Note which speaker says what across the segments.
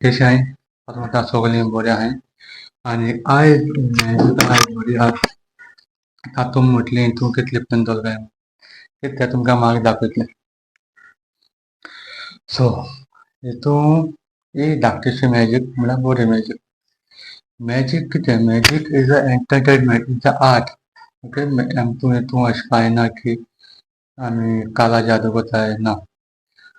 Speaker 1: कशें हाय म्हाका सगळीं बरें आहाय आनी आयज आयज बरी आसा तातूंत म्हटलें तूं कितले पर्यंत काय तें तुमकां मागीर दाखयतलें. सो हितून एक धाकटेशें मॅजीक म्हळ्यार बरी मॅजीक. मॅजीक कितें magic is a entertainment is a art. Okay हितून अशें कांय ना की आमी काला जादू करताय ना.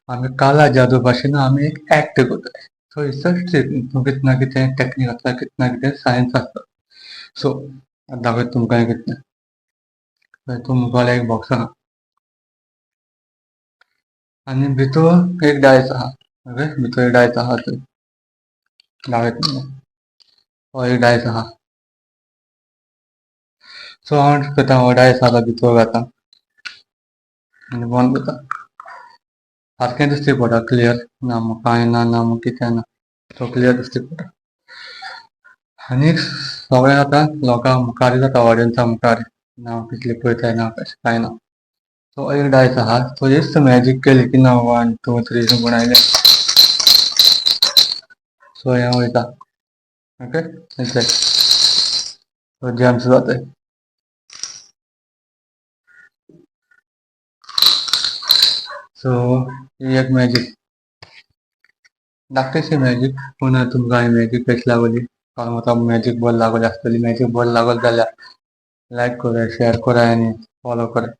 Speaker 1: आमी काला जादू भाशेन आमी एक एक्ट करताय. सो इट्स अ स्ट्रीट हितून कितें ना कितें टॅक्नीक आसता कितें ना कितें सायन्स आसता. सो दाखयता तुमकां हें कितें हितून मुखार एक बॉक्स आहा आनी भितर एक डायस आहा. ओके भितर एक डायस आहा थंय दाखयता तुमकां हो एक डायस आहा. सो हांव कितें करता हो डायस आहा तो भितर घालता आनी बंद करता. सारकें दिश्टी पडटा क्लियर ना कांय ना ना कितें ना सो क्लियर दिश्टी पडटा. आनीक सगळें आतां लोकां मुखार जाता ऑडियन्सा मुखार हांव कितलें पळयताय ना तशें कांय ना. सो एक डायस आहा थंयच मॅजीक केली की ना 1 2 3 म्हूण आयलें. सो हें वयता ओके इतलें सो जेम्स जाताय. सो ही एक मॅजीक धाकटेशी मॅजीक पूण तुमकां मॅजीक कशी लागली म्हाका मॅजीक बरी लागली आसतली मॅजीक बरी लागत जाल्यार लायक करात शेअर करात आनी फॉलो करात.